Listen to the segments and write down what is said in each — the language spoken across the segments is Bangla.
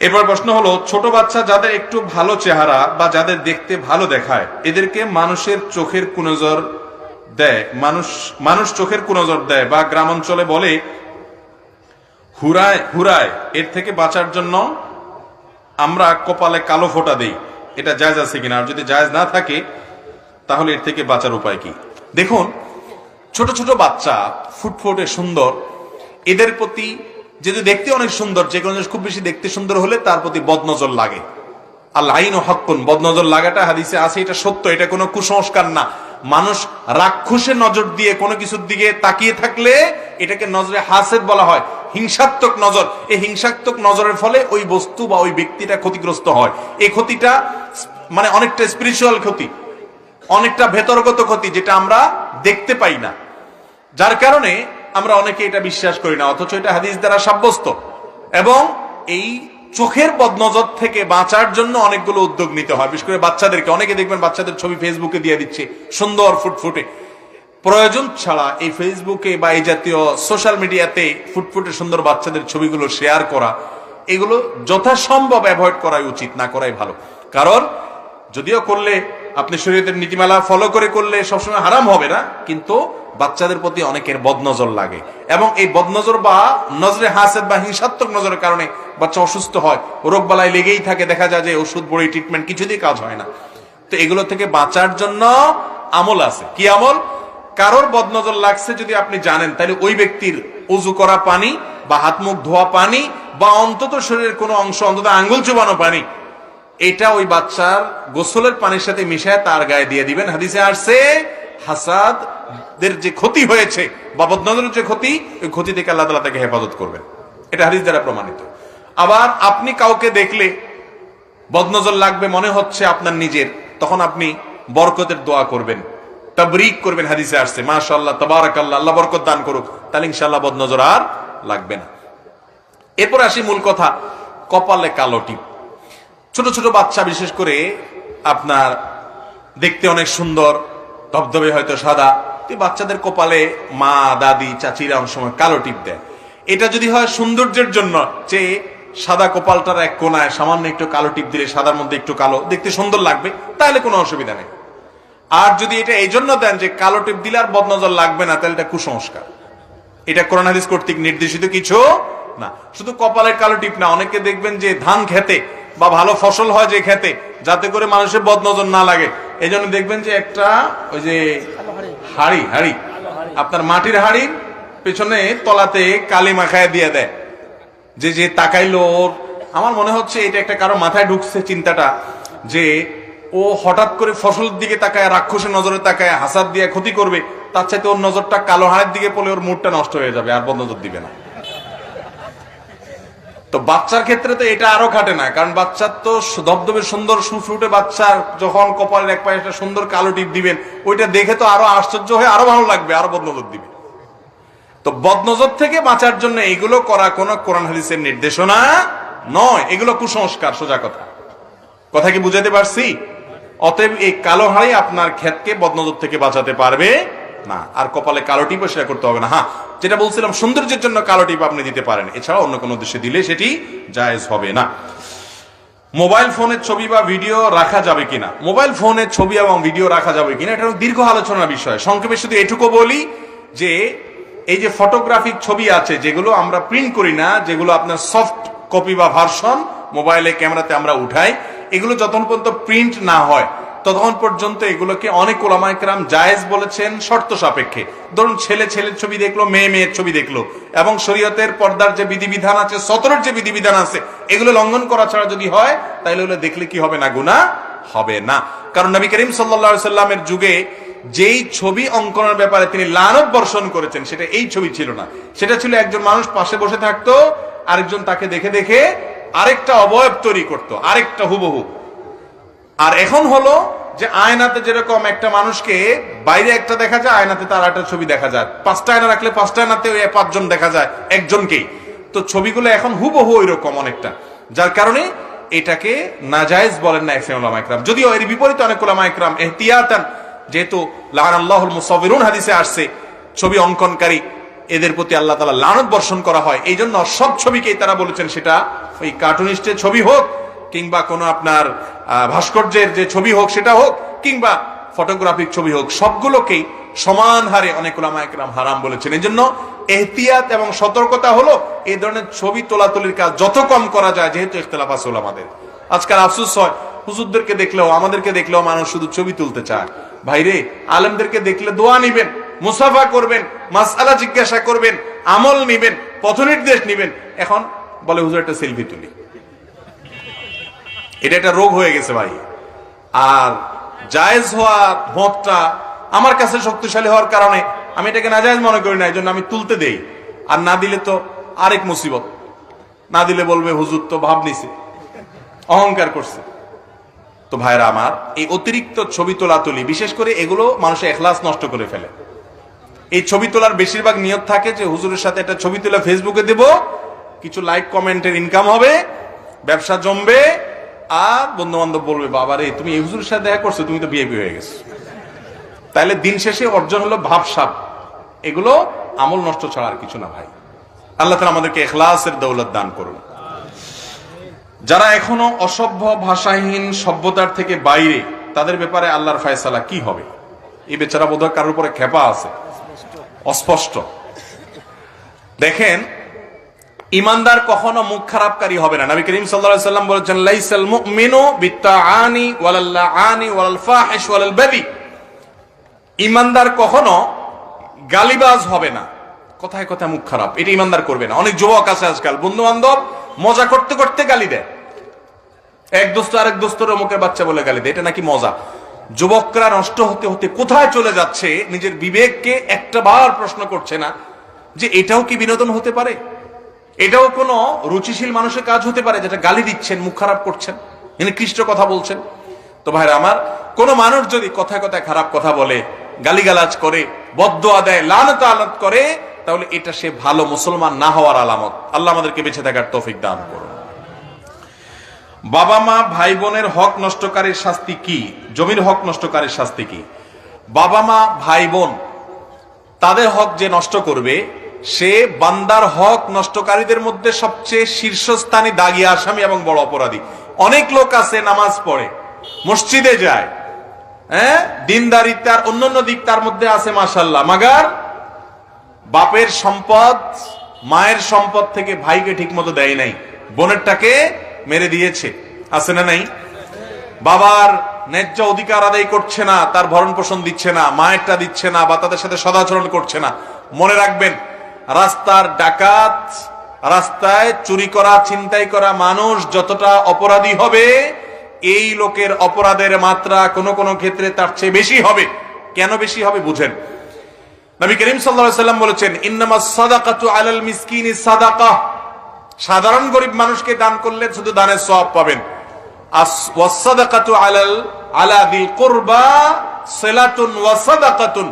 এরপর প্রশ্ন হলো, ছোট বাচ্চা যাদের একটু ভালো চেহারা বা যাদের দেখতে ভালো দেখায়, এদেরকে মানুষের চোখের কুনজর দেয়, মানুষ চোখের কুনজর দেয় বা গ্রামাঞ্চলে বলে হুরায় হুরায়, এর থেকে বাঁচার জন্য আমরা কপালে কালো ফোঁটা দেই, এটা জায়েজ আছে কিনা? আর যদি জায়েজ না থাকে তাহলে এর থেকে বাঁচার উপায় কি? দেখুন, ছোট ছোট বাচ্চা ফুটফুটে সুন্দর, এদের প্রতি যদি দেখতে অনেক সুন্দর, যে কোনো জিনিস খুব বেশি দেখতে সুন্দর হলে তার প্রতি বদনজর লাগে। আল্লাহ আইন ও হক্কুন, বদনজর লাগাটা হাদিসে আছে, এটা সত্য, এটা কোনো কুসংস্কার না। মানুষ রাক্ষসের নজর দিয়ে কোনো কিছুর দিকে তাকিয়ে থাকলে এটাকে নজরে হাসেদ বলা হয়, হিংসাত্মক নজর। এই হিংসাত্মক নজরের ফলে ওই বস্তু বা ওই ব্যক্তিটা ক্ষতিগ্রস্ত হয়। এই ক্ষতিটা মানে অনেকটা স্পিরিচুয়াল ক্ষতি, অনেকটা ভেতরগত ক্ষতি, যেটা আমরা দেখতে পাই না, যার কারণে আমরা অনেকে এটা বিশ্বাস করি না, অথচ এটা হাদিস দ্বারা সাব্যস্ত। এবং এই চোখের বদনজর থেকে বাঁচার জন্য অনেকগুলো উদ্যোগ নিতে হয়, বিশেষ করে বাচ্চাদেরকে। অনেকে দেখবেন বাচ্চাদের ছবি ফেসবুকে দিয়ে দিচ্ছে সুন্দর ফুটফুটে। প্রয়োজন ছাড়া এই ফেসবুকে বা এই জাতীয় সোশ্যাল মিডিয়াতে ফুটফুটে সুন্দর বাচ্চাদের ছবিগুলো শেয়ার করা, এগুলো যথাসম্ভব অ্যাভয়েড করাই উচিত, না করাই ভালো। কারণ যদিও করলে আপনি শরীয়তের নীতিমালা ফলো করে করলে সবসময় হারাম হবে না, কিন্তু বাচ্চাদের প্রতি অনেকের বদনজর লাগে, এবং এই বদনজর বা নজরে হাসেদ বা হিংসাত্মক নজরের কারণে বাচ্চা অসুস্থ হয়, রোগ বালাই লেগেই থাকে, দেখা যায় যে ওষুধ বড়ি ট্রিটমেন্ট কিছুতেই কাজ হয় না। তো এগুলো থেকে বাঁচার জন্য আমল আছে। কি আমল? কারোর বদনজর লাগছে যদি আপনি জানেন, তাহলে ওই ব্যক্তির উজু করা পানি বা হাত মুখ ধোয়া পানি বা অন্তত শরীরের কোনো অংশ, অন্তত আঙ্গুল চুবানো পানি, এটা ওই বাচ্চার গোসলের পানির সাথে মিশায় তার গায়ে দিয়ে দিবেন। হাদিসে আসছে হাসাদের যে ক্ষতি হয়েছে বা বদনজরের যে ক্ষতি, ওই ক্ষতি থেকে আল্লাহ তাআলা তাকে হেফাজত করবেন। এটা হাদিস দ্বারা প্রমাণিত। আবার আপনি কাউকে দেখলে বদনজর লাগবে মনে হচ্ছে আপনার নিজের, তখন আপনি বরকতের দোয়া করবেন, তাবরিক করবেন। হাদিসে আসছে মাশাআল্লাহ, তাবারাকাল্লাহ, আল্লাহ বরকত দান করুক, তাহলে ইনশাআল্লাহ বদনজর আর লাগবে না। এরপর আসি মূল কথা, কপালে কালো টিপ। ছোট ছোট বাচ্চা বিশেষ করে আপনার দেখতে অনেক সুন্দর, ধবধবে হয়তো সাদা, বাচ্চাদের কপালে মা, দাদি, চাচিরা অনেক সময় কালো টিপ দেয়। এটা যদি হয় সৌন্দর্যের জন্য, যে সাদা কপালটার এক কোনায় সামান্য একটু কালো টিপ দিলে সাদার মধ্যে একটু কালো, দেখতে সুন্দর লাগবে, তাহলে কোনো অসুবিধা নেই। আর যদি এটা এই জন্য দেন যে কালো টিপ দিলে আর বদনজর লাগবে না, তাহলে এটা কুসংস্কার। এটা কোরআন হাদিস কর্তৃক নির্দেশিত কিছু না। শুধু কপালের কালো টিপ না, অনেকে দেখবেন যে ধান খেতে বা ভালো ফসল হয় যে খেতে, যাতে করে মানুষের বদনজর না লাগে, এই জন্য দেখবেন যে একটা ওই যে হাড়ি আপনার মাটির হাড়ির পেছনে তলাতে কালি মাখায় দিয়ে দেয়, যে যে তাকাইলো, আমার মনে হচ্ছে এটা একটা কারো মাথায় ঢুকছে চিন্তাটা, যে ও হঠাৎ করে ফসলের দিকে তাকায়, রাক্ষসের নজরে তাকায়, হাসাদ দিয়ে ক্ষতি করবে, তার চাইতে ওর নজরটা কালো হাড়ের দিকে পড়লে ওর মুডটা নষ্ট হয়ে যাবে, আর বদনজর দিবে না। তো বাচ্চার ক্ষেত্রে তো এটা আরো খাটে না, কারণ বাচ্চার তো ধবধবে সুন্দর সুফুটে বাচ্চার যখন কপালের এক পাশে একটা সুন্দর কালো টিপ দিবেন, ওইটা দেখে তো আরো আশ্চর্য হয়ে আরো ভালো লাগবে, আরো বদনজর দিবে। তো বদনজর থেকে বাঁচার জন্য এগুলো করা কোন কোরআন হাদিসের নির্দেশনা নয়, এগুলো কুসংস্কার। সোজা কথা কি বুঝাতে পারছি? অতএব এই কালো হাড়ি আপনার ক্ষেতকে বদনজর থেকে বাঁচাতে পারবে না, আর কপালে কালো টিপও সেটা করতে হবে না। হ্যাঁ, যেটা বলছিলাম, সৌন্দর্যের জন্য কালো টিপ আপনি দিতে পারেন, এছাড়া অন্য কোনো উদ্দেশ্যে দিলে সেটি জায়েজ হবে না। মোবাইল ফোনের ছবি বা ভিডিও রাখা যাবে কিনা? মোবাইল ফোনের ছবি এবং ভিডিও রাখা যাবে কিনা, এটা দীর্ঘ আলোচনার বিষয়। সংক্ষেপে শুধু এটুকু বলি যে এই যে ফটোগ্রাফিক ছবি আছে, যেগুলো আমরা প্রিন্ট করি না, যেগুলো আপনার সফট কপি বা ভার্সন মোবাইলে ক্যামেরাতে আমরা উঠাই, এগুলো যতক্ষণ পর্যন্ত প্রিন্ট না হয় ততক্ষণ পর্যন্ত এগুলোকে অনেক উলামায়ে কেরাম জায়েজ বলেছেন শর্ত সাপেক্ষে। ধরুন ছেলে ছেলের ছবি দেখলো, মেয়ে মেয়ের ছবি দেখলো, এবং শরীয়তের পর্দার যে বিধিবিধান আছে, সতরের যে বিধিবিধান আছে, এগুলো লঙ্ঘন করা ছাড়া যদি হয়, তাহলে ওগুলো দেখলে কি হবে না? গুনাহ হবে না। কারণ নবী করিম সাল্লাল্লাহু আলাইহি সাল্লামের যুগে যেই ছবি অঙ্কনের ব্যাপারে তিনি লানত বর্ষণ করেছেন, সেটা এই ছবি ছিল না। সেটা ছিল একজন মানুষ পাশে বসে থাকতো, আরেকজন তাকে দেখে দেখে আরেকটা অবয়ব তৈরি করতো, আরেকটা হুবহু। আর এখন হলো যে আয়নাতে যেরকম একটা মানুষকে বাইরে একটা দেখা যায়, আয়নাতে তার একটা ছবি দেখা যায়, 5টা আয়না রাখলে 5টা আয়নাতে 5জন দেখা যায় একজনকেই। তো ছবিগুলো এখন হুবহু ওই রকম অনেকটা, যার কারণে এটাকে নাজায়েজ বলেন না একজন উলামায়ে কেরাম। যদিও এর বিপরীতে অনেক উলামায়ে কেরাম ইহতিয়াতান, যেহেতু লাআনাল্লাহুল মুসাউবিরুন হাদিসে আসছে, ছবি অঙ্কনকারী এদের প্রতি আল্লাহ তাআলা লানত বর্ষণ করা হয়। এই জন্য সব ছবিকেই তারা বলেছেন, সেটা ওই কার্টুনিস্টের ছবি হোক কিংবা কোনো আপনার ভাস্কর্যের যে ছবি হোক সেটা হোক কিংবা ফটোগ্রাফিক ছবি হোক, সবগুলোকেই সমান হারে অনেক উলামায়ে কেরাম হারাম বলেছেন। এই জন্য এহতিয়াত এবং সতর্কতা হলো এই ধরনের ছবি তোলাতুলির কাজ যত কম করা যায়, যেহেতু ইখতিলাফ আছে উলামাদের। আজকাল আফসোস হয়, হুজুরদেরকে দেখলেও আমাদেরকে দেখলেও মানুষ শুধু ছবি তুলতে চায়। ভাইরে, আলেমদেরকে দেখলে দোয়া নিবেন, মুসাফা করবেন, মাসআলা জিজ্ঞাসা করবেন, আমল নিবেন, পথনির্দেশ নিবেন। এখন বলে হুজুর একটা সেলফি তুলি, এটা একটা রোগ হয়ে গেছে ভাই। আর জায়েজ হওয়া মতটা আমার কাছে শক্তিশালী হওয়ার কারণে আমি এটাকে নাজায়েজ মনে করি না, এই জন্য আমি তুলতে দেই। আর না দিলে তো আরেক মুসিবত, না দিলে বলবে হুজুর তো ভাব নিছে, অহংকার করছে। তো ভাইরা আমার, এই অতিরিক্ত ছবি তোলা তুলি, বিশেষ করে এগুলো মানুষের ইখলাস নষ্ট করে ফেলে। এই ছবি তোলার বেশিরভাগ নিয়ত থাকে যে হুজুরের সাথে একটা ছবি তুলে ফেসবুকে দেব, কিছু লাইক কমেন্টের ইনকাম হবে, ব্যবসা জমবে, আর বন্ধু বান্ধব বলবে বাবা রে তুমি এই হুজুরের সাথে দেখা করছো, তুমি তো বিয়ে হয়ে গেছো। তাইলে দিন শেষে অর্জন হলো ভাবসাব। এগুলো আমল নষ্ট ছাড়া আর কিছু না ভাই। আল্লাহ তাআলা আমাদেরকে ইখলাসের দৌলত দান করুন। যারা এখনো অসভ্য, ভাষাহীন, সভ্যতার থেকে বাইরে, তাদের ব্যাপারে আল্লাহর ফয়সালা কি হবে? এই বেচারা বোধহয় কারোর উপরে খেপা আছে, অস্পষ্ট। দেখেন, ইমানদার কখনো মুখ খারাপকারী হবে না। নবী করিম সাল্লাল্লাহু আলাইহি ওয়াসাল্লাম বলেছেন, লাইসাল মুমিনু বিত্তাআনি ওয়ালাল লাআনি ওয়ালাল ফাহিশ ওয়ালাল বাদি। ইমানদার কখনো গালিবাজ হবে না, কথায় কথায় মুখ খারাপ, এটা ইমানদার করবে না। অনেক যুবক আছে আজকাল, বন্ধু বান্ধব মজা করতে করতে গালি দেয়, এক দোস্ত আরেক দোস্তর মুখের বাচ্চা বলে গালি দেয়, এটা নাকি মজা। যুবকরা নষ্ট হতে হতে কোথায় চলে যাচ্ছে, নিজের বিবেককে একটা বার প্রশ্ন করছে না যে এটাও কি বিনোদন হতে পারে? এটাও কোনো রুচিশীল মানুষের কাজ হতে পারে, যেটা গালি দিচ্ছেন, মুখ খারাপ করছেন, নিকৃষ্ট কথা বলছেন? তো ভাইরা আমার, কোন মানুষ যদি কথায় কথায় খারাপ কথা বলে, গালিগালাজ করে, বদদোয়া দেয়, লানত আনত করে, তাহলে এটা সে ভালো মুসলমান না হওয়ার আলামত। আল্লাহ আমাদেরকে বেঁচে থাকার তৌফিক দান করুন। বাবা মা ভাই বোনের হক নষ্টকারীর শাস্তি কি? জমির হক নষ্টকারীর শাস্তি কি? বাবা মা ভাই বোন তাদের হক যে নষ্ট করবে, সে বান্দার হক নষ্টকারীদের মধ্যে সবচেয়ে শীর্ষস্থানে দাগী আসামি এবং বড় অপরাধী। অনেক লোক আছে নামাজ পড়ে, মসজিদে যায়, দিনদারিতার অন্যান্য দিক তার মধ্যে আছে মাশাআল্লাহ, মাগার বাপের সম্পদ, মায়ের সম্পদ থেকে ভাইকে ঠিক মতো দেয় নাই, বোনেরটাকে মেরে দিয়েছে, আছে না নাই? বাবার ন্যায্য অধিকার আদায় করছে না, তার ভরণ পোষণ দিচ্ছে না, মায়েরটা দিচ্ছে না, বা তাদের সাথে সদাচরণ করছে না। মনে রাখবেন, রাস্তার ডাকাত, রাস্তায় চুরি করা, ছিনতাই করা মানুষ যতটা অপরাধী হবে, এই লোকের অপরাধের মাত্রা কোন কোন ক্ষেত্রে তার চেয়ে বেশি হবে। কেন বেশি হবে বুঝেন। নবী করিম সাল্লাল্লাহু আলাইহি ওয়াসাল্লাম বলেছেন, ইন্নামাস সাদাকাতু আলাল মিসকিনি সাদাকাহ। সাধারণ গরিব মানুষকে দান করলে শুধু দানের সওয়াব পাবেন। ওয়াস সাদাকাতু আলা যিল কুরবা সিলাতুন ওয়া সাদাকাতুন।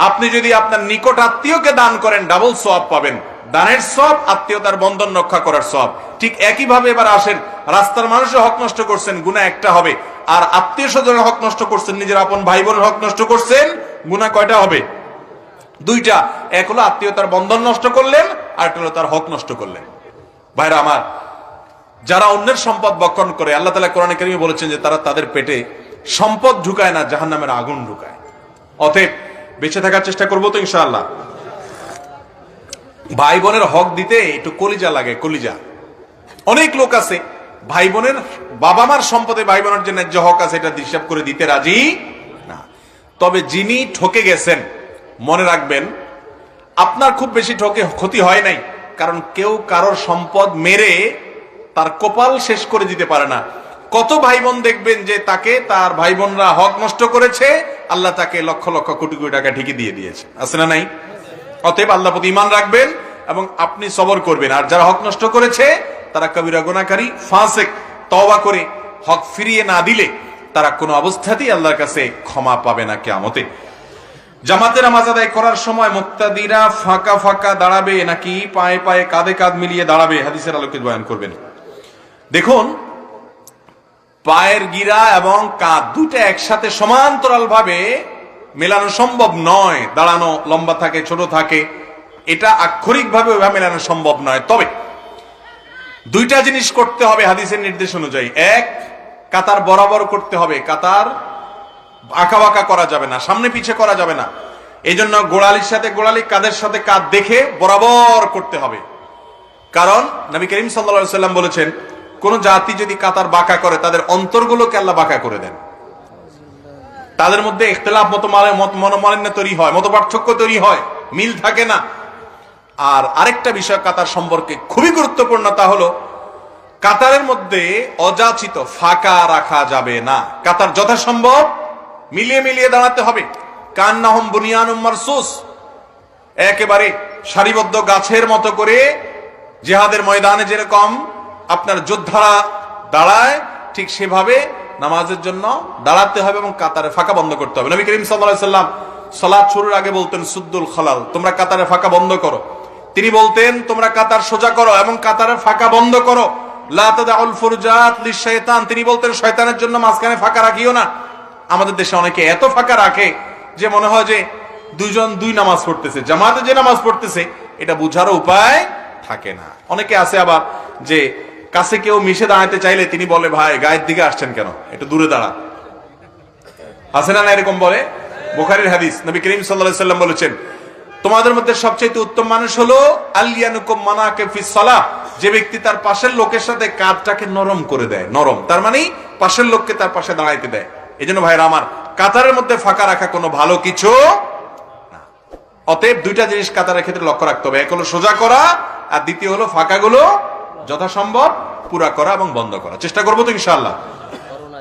আপনি যদি আপনার নিকট আত্মীয়কে দান করেন, ডাবল সওয়াব পাবেন, দানের সওয়াব, আত্মীয়তার বন্ধন রক্ষা করার সওয়াব। ঠিক একই ভাবে এবার আসেন, রাস্তার মানুষের হক নষ্ট করছেন, গুনাহ একটা হবে, আর আত্মীয় স্বজনের হক নষ্ট করছেন, নিজের আপন ভাই বোনের হক নষ্ট করছেন, গুনাহ কয়টা হবে? দুইটা। এক হলো আত্মীয়তার বন্ধন নষ্ট করলেন, আর একটা হলো তার হক নষ্ট করলেন। ভাইরা আমার, যারা অন্যের সম্পদ বক্ষণ করে, আল্লাহ তাআলা কোরআনে কারীমে বলেছেন যে তারা তাদের পেটে সম্পদ ঢুকায় না, জাহান্নামের আগুন ঢুকায়। অতএব বেঁচে থাকার চেষ্টা করবো তো ইনশাআল্লাহ। ভাই বোনের হক দিতে একটু কলিজা লাগে, কলিজা। অনেক লোক আছে ভাই বোনের, বাবা মার সম্পদে ভাই বোনের যে ন্যায্য হক আছে, এটা হিসাব করে দিতে রাজি না। তবে যিনি ঠকে গেছেন, মনে রাখবেন আপনার খুব বেশি ক্ষতি হয় নাই, কারণ কেউ কারোর সম্পদ মেরে তার কপাল শেষ করে দিতে পারে না। কত ভাই বোন দেখবেন যে তাকে তার ভাই বোনরা হক নষ্ট করেছে, আল্লাহ তাকে লক্ষ লক্ষ কোটি কোটি টাকা ঠিকই দিয়ে দিয়েছে, আছে না নাই? অতএব আল্লাহর প্রতি ঈমান রাখবেন এবং আপনি সবর করবেন। আর যারা হক নষ্ট করেছে তারা কবিরা গুনাহকারী, ফাসিক, তওবা করে হক ফিরিয়ে না দিলে তারা কোনো অবস্থাতেই আল্লাহর কাছে ক্ষমা পাবে না কিয়ামতে। জামাতের নামাজ আদায় করার সময় মুক্তাদিরা ফাঁকা ফাঁকা দাঁড়াবে নাকি পায়ে পায়ে কাঁধে কাঁধ মিলিয়ে দাঁড়াবে? হাদিসের আলোকে বয়ান করবেন। দেখুন, পায়ের গিরা এবং কাঁধ দুটো একসাথে সমান্তরাল ভাবে মেলানো সম্ভব নয়। দাঁড়ানো লম্বা থাকে, ছোট থাকে, এটা আক্ষরিকভাবে ওইভাবে মেলানো সম্ভব নয়। তবে দুইটা জিনিস করতে হবে হাদিসের নির্দেশ অনুযায়ী। এক, কাতার বরাবর করতে হবে, কাতার আঁকা বাঁকা করা যাবে না, সামনে পিছে করা যাবে না। এই জন্য গোড়ালির সাথে গোড়ালি, কাদের সাথে কাঁধ দেখে বরাবর করতে হবে। কারণ নবী করিম সাল্লাল্লাহু আলাইহি সাল্লাম বলেছেন, কোন জাতি যদি কাতার বাঁকা করে তাদের অন্তরগুলোকে আল্লাহ বাঁকা করে দেন। তাদের মধ্যে ইখতিলাফ, মনোমালিন্য তৈরি হয়, মত পার্থক্য তৈরি হয়, মিল থাকে না। আর আরেকটা বিষয় কাতার সম্পর্কে খুবই গুরুত্বপূর্ণ, তা হলো কাতারের মধ্যে অযাচিত ফাঁকা রাখা যাবে না। কাতার যথাসম্ভব মিলিয়ে মিলিয়ে দাঁড়াতে হবে। কান্নাহুম বুনিয়ানুম মারসুস, একেবারে সারিবদ্ধ গাছের মতো করে, জিহাদের ময়দানে যেরকম আপনার যোদ্ধারা দাঁড়ায় ঠিক সেভাবে নামাজের জন্য দাঁড়াতে হবে এবং কাতারে ফাঁকা বন্ধ করতে হবে। নবী করিম সাল্লাল্লাহু আলাইহি সাল্লাম সালাত শুরুর আগে বলতেন, সুদ্দুল খালাল, তোমরা কাতারে ফাঁকা বন্ধ করো। তিনি বলতেন, তোমরা কাতার সোজা করো এবং কাতারে ফাঁকা বন্ধ করো। লা তাদাউল ফুরজাত লিশাইতান, তিনি বলতেন শয়তানের জন্য মাঝখানে ফাঁকা রাখিও না। আমাদের দেশে অনেকে এত ফাঁকা রাখে যে মনে হয় যে দুইজন দুই নামাজ পড়তেছে, জামাতে যে নামাজ পড়তেছে এটা বুঝারও উপায় থাকে না। অনেকে আছে আবার যে কাছে কেউ মিশে দাঁড়াতে চাইলে তিনি বলে, ভাই গায়ের দিকে আসছেন কেন, একটু দূরে দাঁড়া। আছে না এরকম বলে? বুখারীর হাদিস, নবী করিম সাল্লাল্লাহু আলাইহি সাল্লাম বলেছেন, তোমাদের মধ্যে সবচেয়ে উত্তম মানুষ হলো আলিয়ানুকুম মানাকে ফিস সালাহ, যে ব্যক্তি তার পাশের লোকের সাথে কাঁধটাকে নরম করে দেয়। নরম তার মানে পাশের লোককে তার পাশে দাঁড়াইতে দেয়। এই জন্য ভাইরা আমার, কাতারের মধ্যে ফাঁকা রাখা কোনো ভালো কিছু না। অতএব দুইটা জিনিস কাতারের ক্ষেত্রে লক্ষ্য রাখতে হবে। এক হলো সোজা করা, আর দ্বিতীয় হলো ফাঁকাগুলো যথাসম্ভব পুরা করা এবং বন্ধ করা। চেষ্টা করবো তো ইনশাআল্লাহ।